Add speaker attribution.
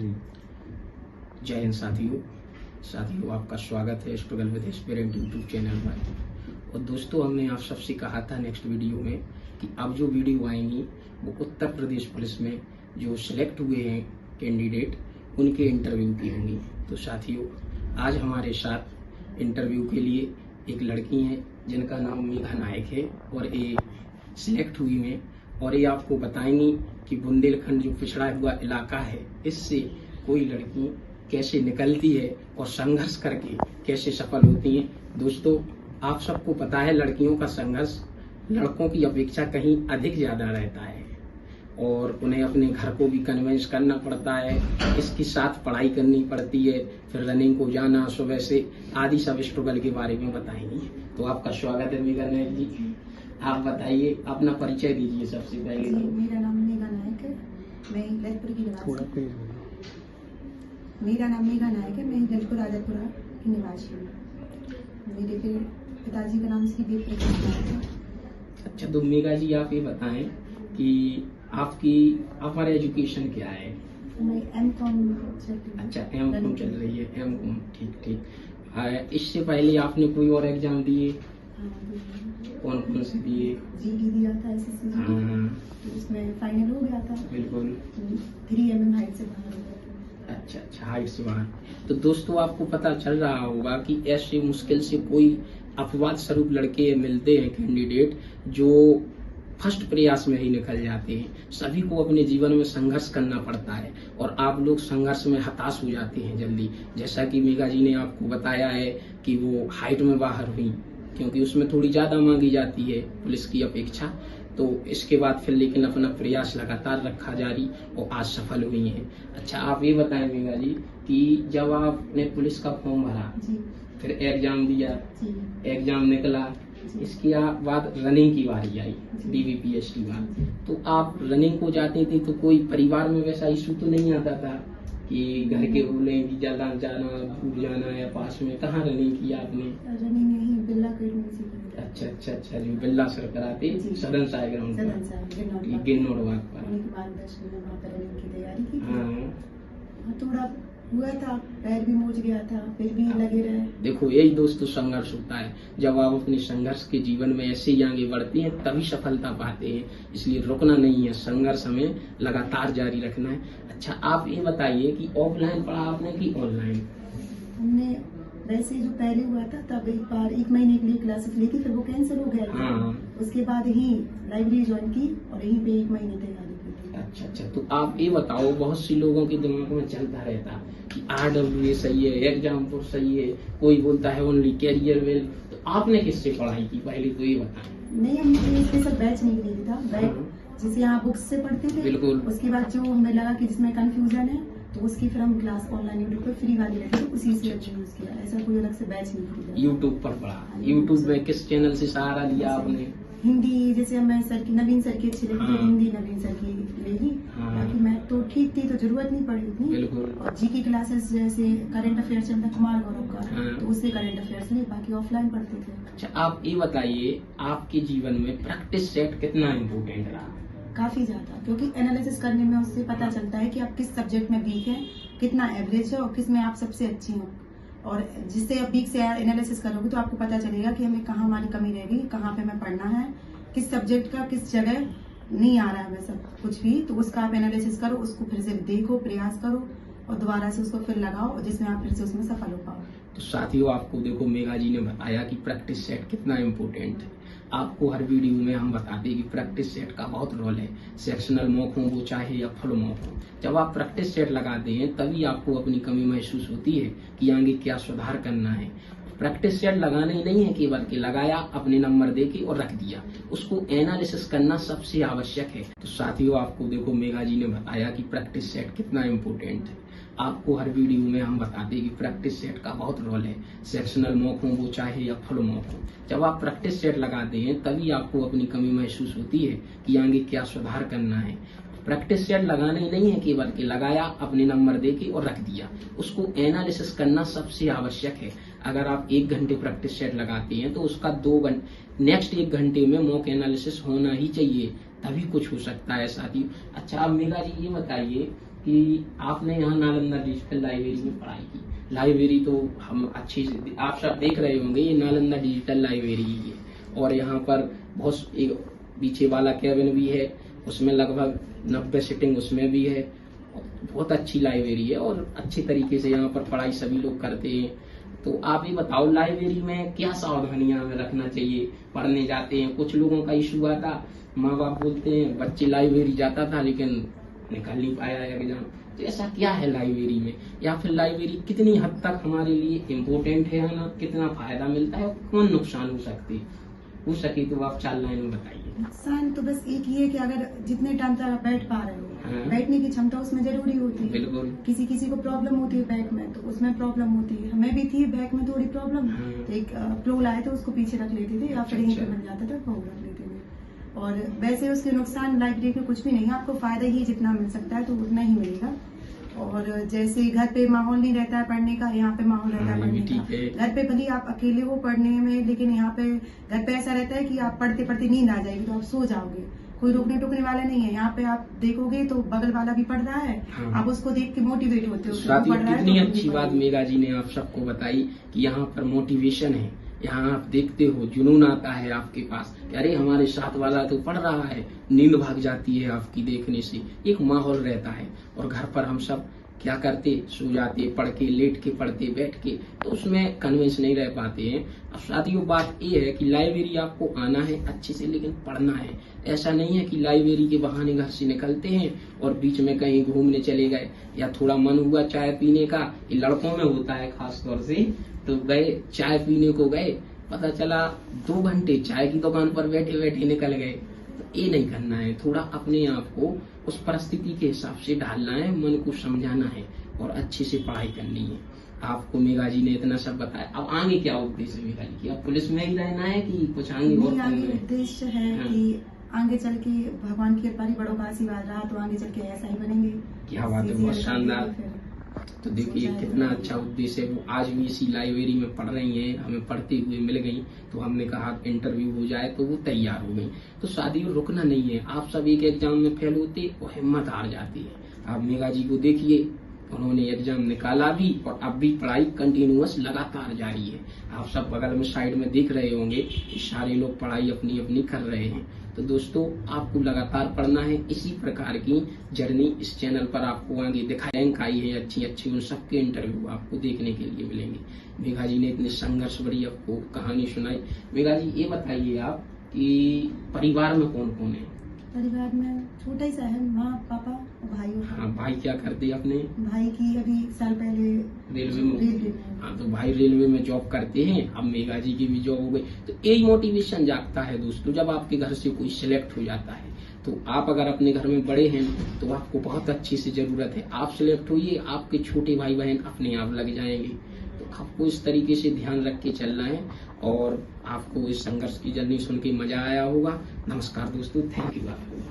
Speaker 1: जय हिंद साथियों आपका स्वागत है struggle with aspirant YouTube channel पर। और दोस्तों, हमने आप सबसे कहा था नेक्स्ट वीडियो में कि अब जो वीडियो आएंगी वो उत्तर प्रदेश पुलिस में जो सिलेक्ट हुए हैं कैंडिडेट उनके इंटरव्यू की होंगी। तो साथियों, आज हमारे साथ इंटरव्यू के लिए एक लड़की हैं जिनका नाम मेघा नायक है और ये सिलेक्ट हुई हैं और ये आपको बताएंगी कि बुंदेलखंड जो पिछड़ा हुआ इलाका है इससे कोई लड़की कैसे निकलती है और संघर्ष करके कैसे सफल होती है। दोस्तों, आप सबको पता है लड़कियों का संघर्ष लड़कों की अपेक्षा कहीं अधिक ज्यादा रहता है और उन्हें अपने घर को भी कन्विंस करना पड़ता है, इसके साथ पढ़ाई करनी पड़ती है, फिर रनिंग को जाना सुबह से आदि सब स्ट्रगल के बारे में बताएंगे। तो आपका स्वागत है मेघा नायक जी। आप बताइए, अपना परिचय दीजिए सबसे पहले।
Speaker 2: मेरा नाम मेघा नायक है, मैं ललितपुर की निवासी हूँ। मेरा नाम मेघा नायक है, मैं ललितपुर आजादपुरा की निवासी हूँ। मेरे पिताजी का नाम श्री देव प्रकाश है।
Speaker 1: अच्छा, तो मेघा जी आप ये बताएं कि आपकी अपर एजुकेशन क्या है?
Speaker 2: मैं M.Com।
Speaker 1: अच्छा, M.Com चल रही है, M.Com, ठीक। इससे पहले आपने कोई और एग्जाम दिए? कौन कौन से दिए?
Speaker 2: GD दिया था, SSC तो उसमें फाइनल हो गया था।
Speaker 1: बिल्कुल।
Speaker 2: 3 mm हाइट से बाहर हो गया था।
Speaker 1: अच्छा, हाइट से बाहर। तो दोस्तों, आपको पता चल रहा होगा कि ऐसे मुश्किल से कोई अपवाद स्वरूप लड़के मिलते हैं कैंडिडेट जो फर्स्ट प्रयास में ही निकल जाते हैं। सभी को अपने जीवन में संघर्ष करना पड़ता है और आप लोग संघर्ष में हताश हो जाते हैं जल्दी। जैसा कि मेघा जी ने आपको बताया है कि वो हाइट में बाहर हुई क्योंकि उसमें थोड़ी ज्यादा मांगी जाती है पुलिस की अपेक्षा। तो इसके बाद फिर लेकिन अपना प्रयास लगातार रखा जारी और आज सफल हुई हैं। अच्छा, आप ये बताएं मेघा जी कि जब आपने पुलिस का फॉर्म भरा, फिर एग्जाम दिया, एग्जाम निकला, इसके बाद रनिंग की बारी आई, DBPS की बात, तो आप रनिंग को जाते थे तो कोई परिवार में वैसा इशू तो नहीं आता था कि घर के बोले कि ज्यादा जाना, दूर जाना या पास में? कहाँ रनिंग किया आपने?
Speaker 2: रनिंग यही बिल्ला अकेडमी से की।
Speaker 1: अच्छा, जो बिल्ला सर कराते सदन साई ग्राउंड पर, गिन्नौर बाग पर।
Speaker 2: मार्गदर्शन में वहाँ पर रनिंग की तैयारी की।
Speaker 1: हाँ,
Speaker 2: थोड़ा हुआ था, पैर भी मूझ गया था, फिर भी लगे रहे।
Speaker 1: देखो, यही दोस्तों संघर्ष होता है। जब आप अपने संघर्ष के जीवन में ऐसे ही आगे बढ़ते हैं तभी सफलता पाते हैं। इसलिए रुकना नहीं है, संघर्ष हमें लगातार जारी रखना है। अच्छा, आप ये बताइए कि ऑफलाइन पढ़ा आपने कि ऑनलाइन?
Speaker 2: हमने वैसे जो पहले हुआ था तब एक बार 1 महीने के लिए क्लासेस ली थी, फिर वो कैंसिल हो गया था। उसके बाद ही लाइब्रेरी ज्वाइन की और यहीं पे 1 महीने तैयारी की थी।
Speaker 1: अच्छा, तो आप ये बताओ, बहुत सी लोगों के दिमाग में चलता रहता कि RWA सही है, एग्जाम तो सही है, कोई बोलता है ओनली कैरियर वेल। तो आपने किससे पढ़ाई की, पहले तो ये बताएं।
Speaker 2: नहीं, हमने स्पेशल बैच नहीं लिया था। बैच जैसे यहाँ बुक्स से पढ़ते थे,
Speaker 1: बिल्कुल। उसके
Speaker 2: बाद जो हमें लगा कि जिसमें कंफ्यूजन है तो उसकी फिर हम क्लास ऑनलाइन यूट्यूब पर फ्री वाली रखी, उसी से यूज किया। ऐसा कोई अलग से बैच नहीं किया।
Speaker 1: यूट्यूब पर पढ़ा? यूट्यूब में किस चैनल से सहारा लिया आपने?
Speaker 2: हिंदी, जैसे मैं सर की नवीन सर की अच्छी लगी तो हिंदी नवीन सर की ले ली। बाकी मैं तो ठीक थी तो जरूरत नहीं पड़ी इतनी।
Speaker 1: बिल्कुल।
Speaker 2: और GK क्लासेस जैसे करंट अफेयर्स चलता कुमार गौरव का, तो उससे करंट अफेयर्स ले, बाकी ऑफलाइन पढ़ते थे।
Speaker 1: अच्छा, आप ये बताइए, आपके जीवन में प्रैक्टिस सेट कितना इम्पोर्टेंट रहा?
Speaker 2: काफी ज्यादा, क्योंकि एनालिसिस करने में उससे पता चलता है कि आप किस सब्जेक्ट में वीक है, कितना एवरेज है और किस में आप सबसे अच्छी हो। और जिससे आप वीक से एनालिसिस करोगे तो आपको पता चलेगा कि हमें कहाँ हमारी कमी रह गई, कहाँ पे हमें पढ़ना है, किस सब्जेक्ट का किस जगह नहीं आ रहा है हमें सब कुछ भी। तो उसका आप एनालिसिस करो, उसको फिर से देखो, प्रयास करो और दोबारा से उसको फिर लगाओ जिसमें आप फिर से उसमें सफल हो पाओ। तो
Speaker 1: साथियों, आपको देखो मेघा जी ने बताया कि प्रैक्टिस सेट कितना इम्पोर्टेंट है। आपको हर वीडियो में हम बताते हैं कि प्रैक्टिस सेट का बहुत रोल है। सेक्शनल मॉक हो वो चाहे या फुल मॉक हो, जब आप प्रैक्टिस सेट लगाते हैं तभी आपको अपनी कमी महसूस होती है कि आगे क्या सुधार करना है। प्रैक्टिस सेट लगाना ही नहीं है केवल कि लगाया, अपने नंबर देके और रख दिया, उसको एनालिसिस करना सबसे आवश्यक है। तो साथियों, आपको देखो मेघा जी ने बताया कि प्रैक्टिस सेट कितना इम्पोर्टेंट है। आपको हर वीडियो में हम बताते हैं कि प्रैक्टिस सेट का बहुत रोल है। सेक्शनल मॉक हो वो चाहे या फुल मॉक हो, जब आप प्रैक्टिस सेट लगाते हैं तभी आपको अपनी कमी महसूस होती है कि आगे क्या सुधार करना है। प्रैक्टिस सेट लगाना ही नहीं है केवल कि लगाया, अपने नंबर देके और रख दिया, उसको एनालिसिस करना सबसे आवश्यक है। अगर आप 1 घंटे प्रैक्टिस सेट लगाते हैं तो उसका 2 घंटे नेक्स्ट 1 घंटे में मॉक एनालिसिस होना ही चाहिए, तभी कुछ हो सकता है साथियों। अच्छा, अब मेघा जी ये बताइए कि आपने यहाँ नालंदा डिजिटल लाइब्रेरी में पढ़ाई की। लाइब्रेरी तो हम अच्छी से आप सब देख रहे होंगे, ये नालंदा डिजिटल लाइब्रेरी ही है। और यहाँ पर बहुत एक पीछे वाला कैबिन भी है, उसमें लगभग 90 सीटिंग उसमें भी है। बहुत अच्छी लाइब्रेरी है और अच्छे तरीके से यहाँ पर पढ़ाई सभी लोग करते हैं। तो आप ही बताओ, लाइब्रेरी में क्या सावधानियां हमें रखना चाहिए? पढ़ने जाते हैं, कुछ लोगों का इशू आता, माँ बाप बोलते हैं बच्चे लाइब्रेरी जाता था लेकिन निकल नहीं पाया एग्जाम। तो ऐसा क्या है लाइब्रेरी में, या फिर लाइब्रेरी कितनी हद तक हमारे लिए इम्पोर्टेंट है ना, कितना फायदा मिलता है और कौन नुकसान हो सके तो आप 4 लाइन में बताइए।
Speaker 2: नुकसान तो बस एक ही है कि अगर जितने टाइम तक आप बैठ पा रहे हो,
Speaker 1: हाँ।
Speaker 2: बैठने की क्षमता उसमें जरूरी होती है।
Speaker 1: बिल्कुल।
Speaker 2: किसी को प्रॉब्लम होती है बैक में, तो उसमें प्रॉब्लम होती है। हमें भी थी बैक में थोड़ी प्रॉब्लम,
Speaker 1: हाँ।
Speaker 2: तो एक प्रोल आए थे उसको पीछे रख लेते थे या फिर यहीं पे
Speaker 1: अच्छा।
Speaker 2: बन जाता था, वो रख लेते थे। और वैसे उसके नुकसान लाइब्रेरी के कुछ भी नहीं है, आपको फायदा ही जितना मिल सकता है तो उतना ही मिलेगा। और जैसे घर पे माहौल नहीं रहता है पढ़ने का, यहाँ पे माहौल रहता है पढ़ने का। घर पे भले आप अकेले हो पढ़ने में, लेकिन यहाँ पे घर पे ऐसा रहता है कि आप पढ़ते पढ़ते नींद आ जाएगी तो आप सो जाओगे, कोई रोकने टोकने वाला नहीं है। यहाँ पे आप देखोगे तो बगल वाला भी पढ़ रहा है,
Speaker 1: हाँ।
Speaker 2: आप उसको देख के मोटिवेट होते हो।
Speaker 1: साथियों, कितनी अच्छी बात मेघा जी ने आप सबको बताई कि यहाँ पर मोटिवेशन है। यहाँ आप देखते हो जुनून आता है आपके पास, अरे हमारे साथ वाला तो पढ़ रहा है, नींद भाग जाती है आपकी देखने से, एक माहौल रहता है। और घर पर हम सब क्या करते, सो जाते, पढ़ के, लेट के पढ़ते, बैठ के, तो उसमें कन्विंस नहीं रह पाते हैं। अब साथियों बात ये है कि लाइब्रेरी आपको आना है अच्छे से, लेकिन पढ़ना है। ऐसा नहीं है कि लाइब्रेरी के बहाने घर से निकलते हैं और बीच में कहीं घूमने चले गए, या थोड़ा मन हुआ चाय पीने का, ये लड़कों में होता है खास तौर से, तो गए चाय पीने को गए, पता चला 2 घंटे चाय की दुकान पर बैठे बैठे निकल गए। तो ये नहीं करना है, थोड़ा अपने आप को उस परिस्थिति के हिसाब से ढालना है, मन को समझाना है और अच्छे से पढ़ाई करनी है। आपको मेघा जी ने इतना सब बताया, अब आगे क्या उद्देश्य है मेघा जी की? अब पुलिस में ही रहना है कि कुछ आगे और करना है?
Speaker 2: उद्देश्य है
Speaker 1: हाँ।
Speaker 2: कि आगे चल के भगवान की कृपा, बड़ों का आशीर्वाद रहा तो आगे चल के ऐसा ही बनेंगे।
Speaker 1: क्या बात है, बहुत शानदार। तो देखिए कितना अच्छा उद्देश्य है। वो आज भी इसी लाइब्रेरी में पढ़ रही हैं, हमें पढ़ते हुए मिल गई, तो हमने कहा इंटरव्यू हो जाए, तो वो तैयार हो गई। तो शादियों रुकना नहीं है, आप सब एक एग्जाम में फेल होते और हिम्मत हार जाती है। आप मेघा जी को देखिए, उन्होंने एग्जाम निकाला भी और अब भी पढ़ाई कंटिन्यूअस लगातार जारी है। आप सब बगल में साइड में देख रहे होंगे, सारे लोग पढ़ाई अपनी अपनी कर रहे हैं। तो दोस्तों आपको लगातार पढ़ना है। इसी प्रकार की जर्नी इस चैनल पर आपको आगे दिखाएंगे आई है अच्छी अच्छी, उन सबके इंटरव्यू आपको देखने के लिए मिलेंगे। मेघा जी ने इतने संघर्ष भरी आपको कहानी सुनाई। मेघा जी ये बताइए आप कि परिवार में कौन कौन है?
Speaker 2: परिवार में छोटा ही सा है, माँ पापा और भाई होता है।
Speaker 1: हाँ, भाई क्या करते हैं अपने?
Speaker 2: भाई की अभी साल पहले
Speaker 1: रेलवे में। हाँ, तो भाई रेलवे में जॉब करते हैं। अब मेघा जी की भी जॉब हो गई, तो यही मोटिवेशन जागता है दोस्तों, जब आपके घर से कोई सिलेक्ट हो जाता है। तो आप अगर अपने घर में बड़े हैं तो आपको बहुत अच्छी सी जरूरत है, आप सिलेक्ट होइए, आपके छोटे भाई बहन अपने आप लग जाएंगे। तो आपको इस तरीके से ध्यान रख के चलना है। और आपको इस संघर्ष की जर्नी सुन के मजा आया होगा। नमस्कार दोस्तों, थैंक यू आपको।